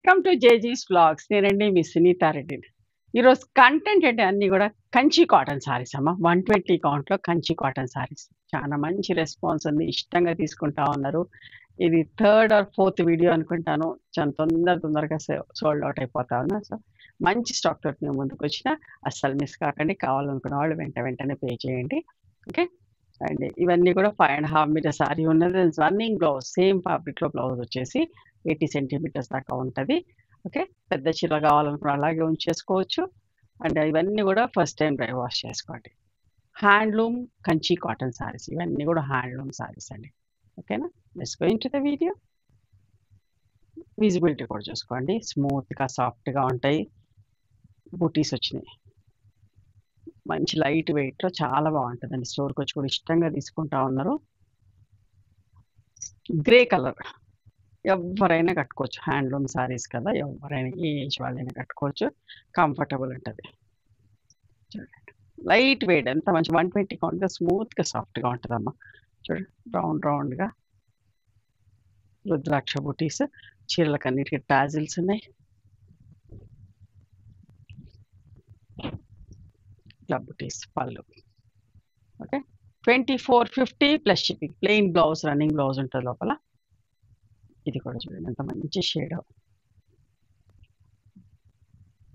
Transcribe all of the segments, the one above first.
Welcome to జేజీస్ vlogs. నేనండి మీ సునీతారెడ్డిని. ఈరోజు content అంటే అన్నీ కూడా కంచి కాటన్ సారీస్ అమ్మ. 120 కౌంట్‌లో కంచి కాటన్ సారీస్. చాలా మంచి రెస్పాన్స్ ఉంది. ఇష్టంగా తీసుకుంటా ఉన్నారు. ఇది థర్డ్ ఆర్ ఫోర్త్ వీడియో అనుకుంటాను. చాలా తొందరగా సోల్డ్ అవుట్ అయిపోతా ఉన్నా. సో, మంచి స్టాక్ తోటి మేము ముందుకొచ్చిన. అస్సలు మిస్ కాకండి. కావాలనుకున్న వాళ్ళు వెంటనే పే చేయండి. ఓకే. అండ్ ఇవన్నీ కూడా 5.5 మీటర్ సారీ ఉన్నది. రన్నింగ్ బ్లౌజ్ సేమ్ ఫ్యాబ్రిక్‌లో బ్లౌజ్ వచ్చేసి 80 సెంటీమీటర్స్ దాకా ఉంటది. ఓకే. పెద్ద చీర కావాలనుకున్న అలాగే ఉంచేసుకోవచ్చు. అండ్ ఇవన్నీ కూడా ఫస్ట్ టైం డ్రై వాష్ చేసుకోండి. Handloom Kanchi cotton saris. ఇవన్నీ కూడా హ్యాండ్లూమ్ సారీస్ అండి. ఓకేనా? Let's go into the video. Visibility కూడా చూసుకోండి. స్మూత్‌గా, సాఫ్ట్‌గా ఉంటాయి. బూటీస్ వచ్చినాయి. మంచి లైట్ వెయిట్‌లో చాలా బాగుంటుందండి. స్టోర్‌కి వచ్చి కూడా ఇష్టంగా తీసుకుంటా ఉన్నారు. Grey colour. ఎవ్వరైనా కట్టుకోవచ్చు. హ్యాండ్లూమ్ సారీస్ కదా! ఎవ్వరైనా ఏ ఏజ్ వాళ్ళైనా కట్టుకోవచ్చు. కంఫర్టబుల్ ఉంటది. చూడండి. లైట్ వెయిట్ ఎంత మంచి 120 కౌంట్‌గా స్మూత్‌గా, సాఫ్ట్‌గా ఉంటదమ్మా. చూడండి. రౌండ్‌గా రుద్రాక్ష బూటీస్. చీరలకన్నిటికి టాజిల్స్ ఉన్నాయి. ఇట్లా బూటీస్ పళ్ళు. Okay. 2450 plus shipping. Plain blouse, running blouse ఉంటది లోపల. ఇది కూడా చూడండి ఎంత మంచి షేడ్.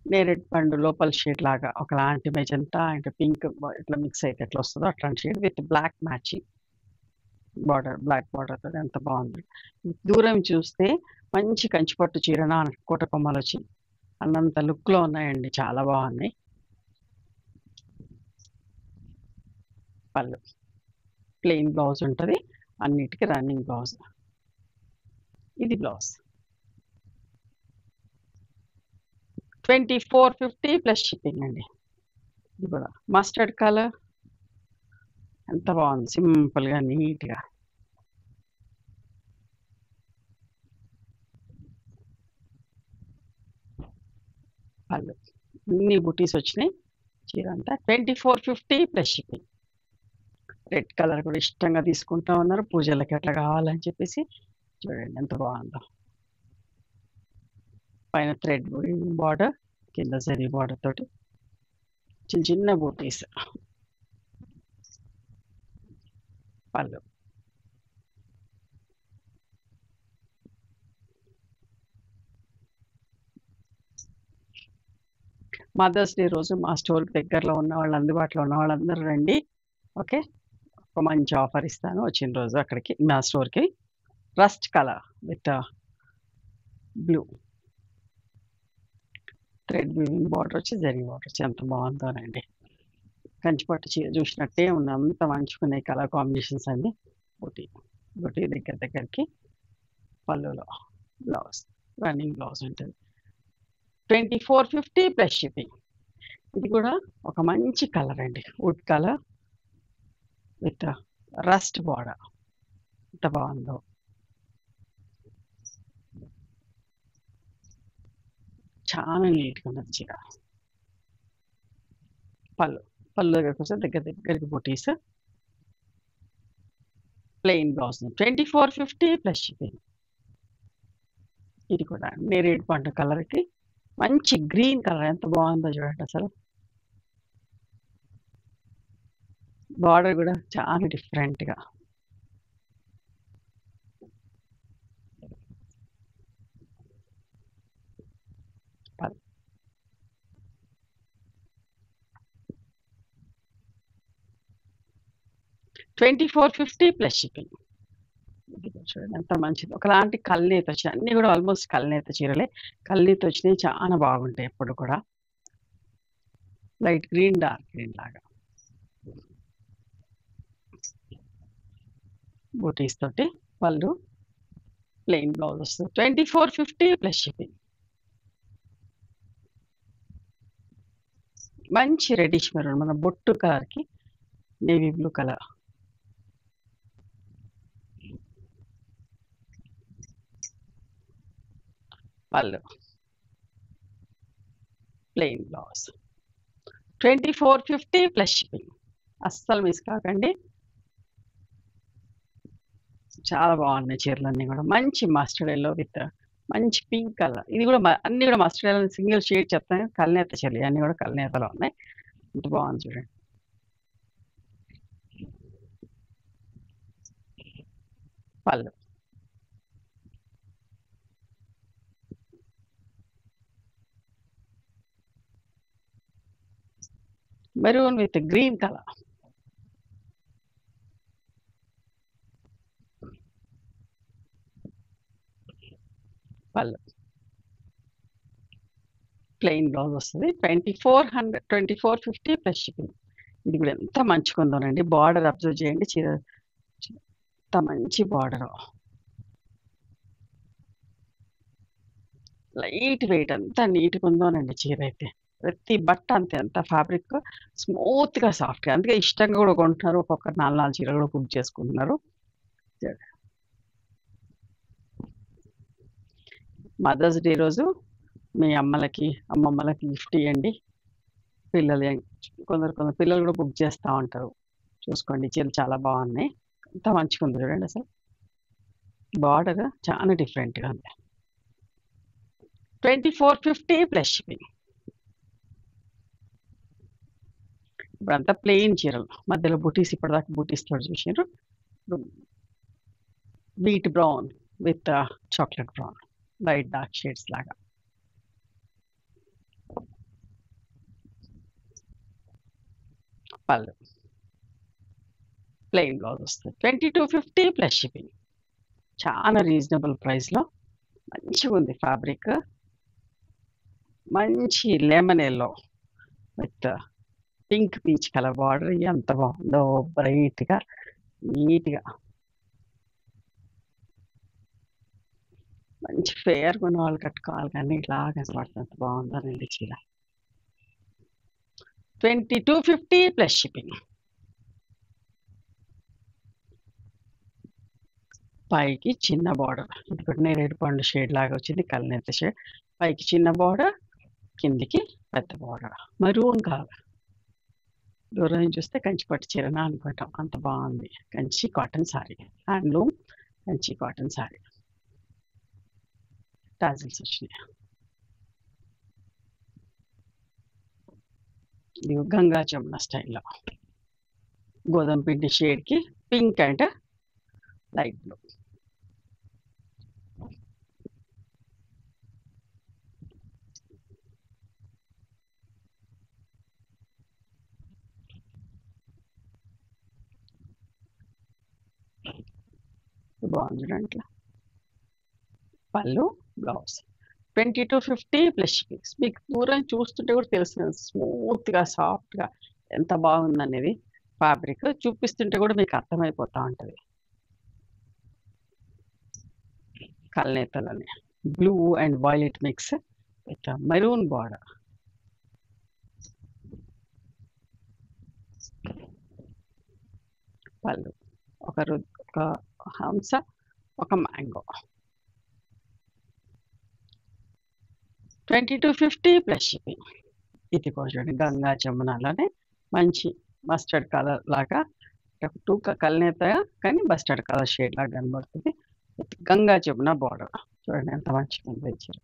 నేరేడు పండు లోపల షేడ్ లాగా ఒకలాంటి మెజంతా అండ్ పింక్ ఇట్లా మిక్స్ అయితే ఎట్లా వస్తుందో అట్లాంటి shade with black matching border, black border తోటి ఎంత బాగుంది. దూరం చూస్తే మంచి కంచిపట్టు చీరన కోట కొమ్మలు వచ్చి అన్నంత లుక్లో ఉన్నాయండి. చాలా బాగున్నాయి. పళ్ళు ప్లెయిన్ బ్లౌజ్ ఉంటుంది. అన్నిటికీ రన్నింగ్ బ్లౌజ్. ఇది బ్లౌజ్. 2450 ప్లస్ షిప్పింగ్ అండి. ఇది కూడా మస్టర్డ్ కలర్. ఎంత బాగుంది. సింపుల్గా, నీట్గా. పళ్ళు అన్ని బుటీస్ వచ్చినాయి. చీర అంతా 2450 ప్లస్ షిప్పింగ్. రెడ్ కలర్ కూడా ఇష్టంగా తీసుకుంటా ఉన్నారు. పూజలకి అట్లా కావాలని చెప్పేసి చూడండి ఎంత బాగుందో. పైన థ్రెడ్ బార్డర్, కింద జరీ బార్డర్ తోటి చిన్న బూటీస్. పళ్ళు మదర్స్ డే రోజు మా స్టోర్ దగ్గరలో ఉన్న వాళ్ళు, అందుబాటులో ఉన్న వాళ్ళందరూ రండి. ఓకే. ఒక మంచి ఆఫర్ ఇస్తాను వచ్చిన రోజు అక్కడికి మా స్టోర్కి. Rust colour with blue thread weaving border వచ్చి జరీ బార్డర్ వచ్చి ఎంత బాగుందోనండి. కంచిపట్టు చీర చూసినట్టే ఉంది. అంత మంచుకున్నాయి కలర్ కాంబినేషన్స్ అన్ని. బూటీ దగ్గరికి పళ్ళులో బ్లౌజ్, రన్నింగ్ బ్లౌజ్ ఉంటుంది. 2450 ప్లస్ షిప్పింగ్. ఇది కూడా ఒక మంచి కలర్ అండి. Would colour with rust border. ఎంత బాగుందో. చాలా నీట్గా ఉన్నది చీర. పళ్ళు దగ్గరకు వస్తే దగ్గరికి beauties. Plain blouse 2450 plus shipping. ఇది కూడా నేరేడు పండు కలర్కి మంచి గ్రీన్ కలర్ ఎంత బాగుందో చూడండి. అసలు బార్డర్ కూడా చాలా డిఫరెంట్గా. $2450 ప్లస్ షిప్పింగ్. చూడండి ఎంత మంచిది. ఒకలాంటి కల్నేత వచ్చినాయి. అన్నీ కూడా ఆల్మోస్ట్ కల్నేత చీరలే. కల్నేత వచ్చినాయి. చాలా బాగుంటాయి ఎప్పుడు కూడా. లైట్ గ్రీన్, డార్క్ గ్రీన్ లాగా బూటీస్ తోటి పళ్ళు, ప్లెయిన్ బ్లౌజ్ వస్తుంది. 2450 ప్లస్ షిప్పింగ్. మంచి రెడిష్ మెరూన్, మన బొట్టు కలర్కి నేవీ బ్లూ కలర్. పళ్ళు, ప్లెయిన్ బ్లౌజ్. 2450 plus shipping. అస్సలు మిస్ కాకండి. చాలా బాగున్నాయి చీరలన్నీ కూడా. మంచి మస్టర్డ్ ఎల్లో విత్ మంచి పింక్ కలర్. ఇది గూడా అన్నీ గూడా మస్టర్డ్ ఎల్లో సింగిల్ షేడ్ చెప్తాను. కల్నేత చెల్లి అన్నీ గూడా కల్నేతలో ఉన్నాయి. ఎంత బాగుంది చూడండి. పళ్ళు. Maroon with green colour. పళ్ళు. ప్లెయిన్ బ్లౌజ్ వస్తది. 2450 ప్లస్ షిప్పింగ్. ఇది గూడా ఎంత మంచిగుందోనండి. బార్డర్ అబ్జర్వ్ చేయండి. చీర ఎంత మంచి బార్డరో. లైట్ వెయిట్ ఎంత నీట్‌గుందోనండి చీరైతే. ప్రతి బట్ట అంతే. అంత ఫ్యాబ్రిక్ స్మూత్‌గా, సాఫ్ట్‌గా. అందుకే ఇష్టంగా గూడా కొంటున్నారు. ఒక్కొక్కరు 4, 4 చీరలు గూడా బుక్ చేసుకుంటున్నారు. మదర్స్ డే రోజు మీ అమ్మలకి, అమ్మమ్మలకి గిఫ్ట్ ఇయ్యండి. పిల్లలు కొందరు పిల్లలు గూడా బుక్ చేస్తా ఉంటారు. చూసుకోండి చీరలు చాలా బాగున్నాయి. ఎంత మంచిగుంది చూడండి అసలు. బార్డర్ చాలా డిఫరెంట్‌గా ఉంది. 2450 ప్లస్ షిప్పింగ్. ఇప్పుడంతా ప్లెయిన్ చీరలు. మధ్యలో బుటీస్ ఇప్పటిదాకా బుటీస్ తోటి చూసిండ్రు. Wheat brown with chocolate brown. Light dark shades లాగా. పళ్ళు. ప్లెయిన్ బ్లౌజ్ వస్తుంది. 2250 ప్లస్ షిప్పింగ్. చాలా రీజనబుల్ ప్రైస్‌లో మంచిగుంది ఫ్యాబ్రిక్. మంచి lemon yellow with pink peach colour border ఎంత బాగుందో బ్రైట్‌గా, నీట్‌గా. మంచి ఫెయిర్‌గా ఉన్న వాళ్ళు కట్టుకోవాలి కానీ ఇట్లా కనపడుతుంది. ఎంత బాగుందోనండి చీర. 2250 ప్లస్ షిప్పింగ్. పైకి చిన్న బార్డర్. ఇప్పుడు నేరేడు పండు షేడ్ లాగా వచ్చింది. కల్నేత షేడ్. పైకి చిన్న బార్డర్, కిందికి పెద్ద బార్డర్. Maroon colour. దూరం నుంచి చూస్తే కంచి పట్టు చీరనా అనుకుంటాం. అంత బాగుంది. Kanchi cotton sorry. Handloom Kanchi cotton sorry. Tassels వచ్చినాయి. ఇది గంగా జమున స్టైల్లో. గోధుమ పిండి షేడ్‌కి పింక్ అండ్ లైట్ బ్లూ. బాగుంది చూడండి. పళ్ళు, బ్లౌజ్. 2250 plus shipping. మీకు దూరం చూస్తుంటే కూడా తెలుస్తుంది. స్మూత్‌గా, సాఫ్ట్‌గా ఎంత బాగుందనేది. ఫ్యాబ్రిక్ చూపిస్తుంటే కూడా మీకు అర్థమైపోతా ఉంటది. కల్నేతలోనే. Blue and violet mix with maroon border. పళ్ళు. ఒక హంస, ఒక మ్యాంగో. 2250 plus shipping. ఇది కూడా చూడండి గంగా జమునలోనే మంచి మస్టర్డ్ కలర్ లాగా కల్నేత కానీ మస్టర్డ్ కలర్ షేడ్ లాగా కనబడుతుంది. గంగా జమున బార్డర్. చూడండి ఎంత మంచిగా ఉంది చీర.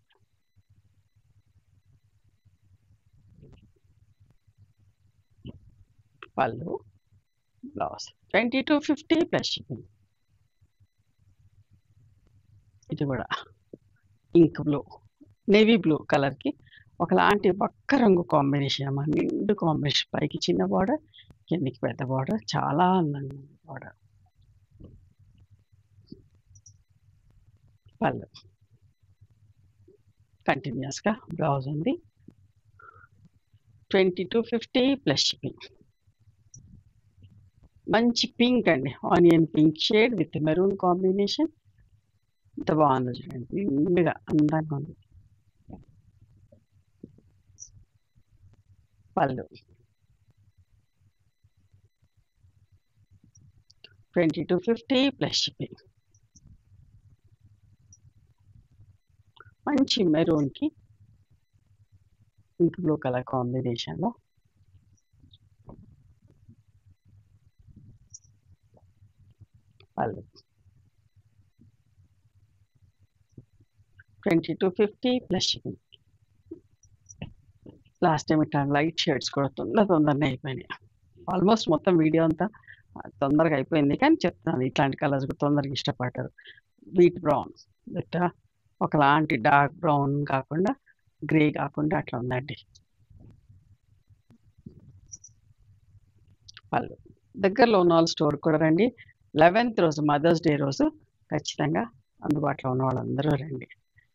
పళ్ళు, బ్లౌజ్. 2250 plus shipping. ఇది కూడా ఇంక్ బ్లూ, నేవీ బ్లూ కలర్‌కి ఒకలాంటి ఒక్క రంగు కాంబినేషన్ అమ్మా. నిండు కాంబినేషన్. పైకి చిన్న బార్డర్, కిందికి పెద్ద బార్డర్. చాలా అందంగా ఉంది బార్డర్. పళ్ళు. కంటిన్యూస్‌గా బ్లౌజ్ ఉంది. 2250 ప్లస్ షిప్పింగ్. మంచి పింక్ అండి. Onion pink shade with maroon combination. ఎంత బాగుందో చూడండి. నిండుగా అందంగా ఉంది. పళ్ళు. 2250 ప్లస్ షిప్పింగ్. మంచి మెరూన్‌కి ఇంక్ బ్లూ కలర్ కాంబినేషన్‌లో. పళ్ళు. 2250 ప్లస్ షిప్పింగ్. లాస్ట్ టైం ఇట్లా లైట్ షేడ్స్ కూడా తొందరనే అయిపోయినాయి. ఆల్మోస్ట్ మొత్తం వీడియో అంతా తొందరగా అయిపోయింది, కానీ చెప్తాను ఇట్లాంటి కలర్స్ కూడా తొందరగా ఇష్టపడతారు. వీట్ బ్రౌన్ విత్ ఒకలాంటి డార్క్ బ్రౌన్ కాకుండా గ్రే కాకుండా అట్లా ఉందండి. వాళ్ళు దగ్గరలో ఉన్న వాళ్ళు స్టోర్ కూడా రండి. 11th రోజు మదర్స్ డే రోజు ఖచ్చితంగా అందుబాటులో ఉన్న వాళ్ళందరూ రండి.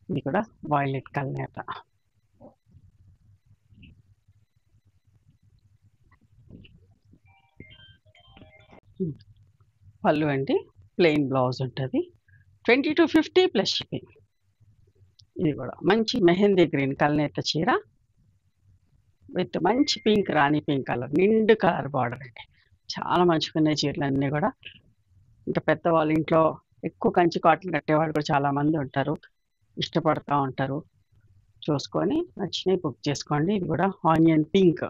ఇది కూడా వాయిలెట్ కల్నేత. పళ్ళు అండి ప్లెయిన్ బ్లౌజ్ ఉంటుంది. 2250 ప్లస్ షిప్పింగ్. ఇది కూడా మంచి మెహందీ గ్రీన్ కల్నేత చీర విత్ మంచి పింక్, రాణి పింక్ కలర్, నిండు కలర్ బార్డర్ అండి. చాలా మంచిగా ఉన్నాయి చీరలు అన్నీ కూడా. ఇంకా పెద్దవాళ్ళ ఇంట్లో ఎక్కువ కంచి కాటన్ కట్టేవాళ్ళు కూడా చాలామంది ఉంటారు, ఇష్టపడుతూ ఉంటారు. చూసుకొని నచ్చినవి బుక్ చేసుకోండి. ఇది కూడా ఆనియన్ పింక్,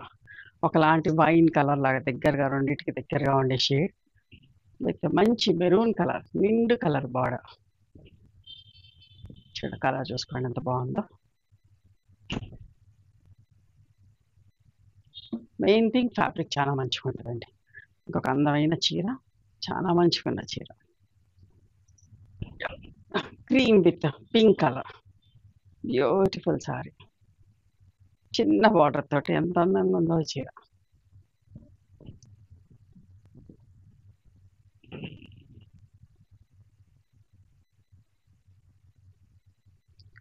ఒకలాంటి వైన్ కలర్ లాగా దగ్గరగా రెండింటికి దగ్గరగా ఉండే షేడ్ విత్ మంచి మెరూన్ కలర్, నిండు కలర్ బార్డర్. చూడ కలర్ చూసుకోండి ఎంత బాగుందో. మెయిన్ థింగ్ ఫ్యాబ్రిక్ చాలా మంచిగా ఉంటుందండి. ఇంకొక అందమైన చీర, చాలా మంచిగా ఉన్న చీర, cream with pink colour, beautiful sorry, చిన్న బార్డర్ తోటి ఎంత అందంగా ఉందో చీర.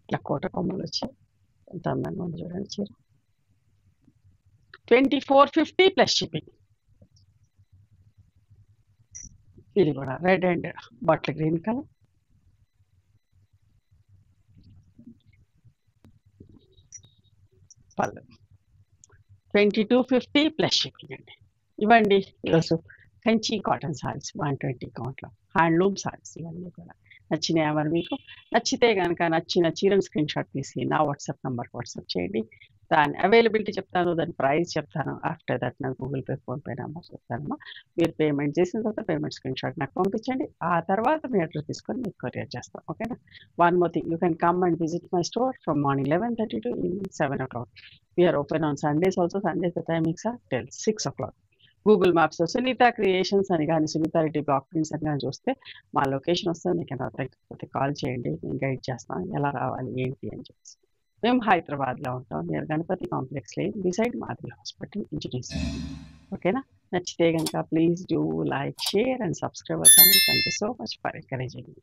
ఇట్లా కోట కొమ్మలు వచ్చి ఎంత అందంగా ఉంది చూడండి చీర. 2450 ప్లస్ షిప్పింగ్. ఇది కూడా red and bottle green colour. పళ్ళు 2250 ప్లస్ షిప్పింగ్ అండి. ఇవ్వండి ఈరోజు కంచి కాటన్ సారీస్ 120 కౌంట్లో హ్యాండ్లూమ్ సారీస్ ఇవన్నీ కూడా నచ్చినాయి. మరి మీకు నచ్చితే కనుక నచ్చిన చీరను స్క్రీన్ షాట్ తీసి నా వాట్సాప్ నెంబర్కి వాట్సాప్ చేయండి. దాని అవైలబిలిటీ చెప్తాను, దాని ప్రైస్ చెప్తాను. ఆఫ్టర్ దట్ నాకు గూగుల్ పే, ఫోన్పే నెంబర్ చెప్తానమ్మా. మీరు పేమెంట్ చేసిన తర్వాత పేమెంట్ స్క్రీన్ షాట్ నాకు పంపించండి. ఆ తర్వాత మీ అడ్రస్ తీసుకొని మీకు కొరియర్ చేస్తాం. ఓకేనా. One more thing, you can come and visit my store from morning 11:30 to evening 7 o'clock. We are open on Sundays also. Sundays the timings are till 6 o'clock. Google మ్యాప్స్లో Sunitha creations అని కానీ Sunitha Reddy block prints అని కానీ చూస్తే మా location వస్తుంది. మీకు అర్థమైపోతే call చేయండి, నేను గైడ్ చేస్తాను ఎలా రావాలి ఏంటి అని చెప్పేసి. మేము హైదరాబాద్లో ఉంటాం, near Ganapati complex lane beside మాదిరి హాస్పిటల్ ఇంజనీర్స్. ఓకేనా. నచ్చితే కనుక please do like, share and subscribe our channel. Thank you so much for encouraging me.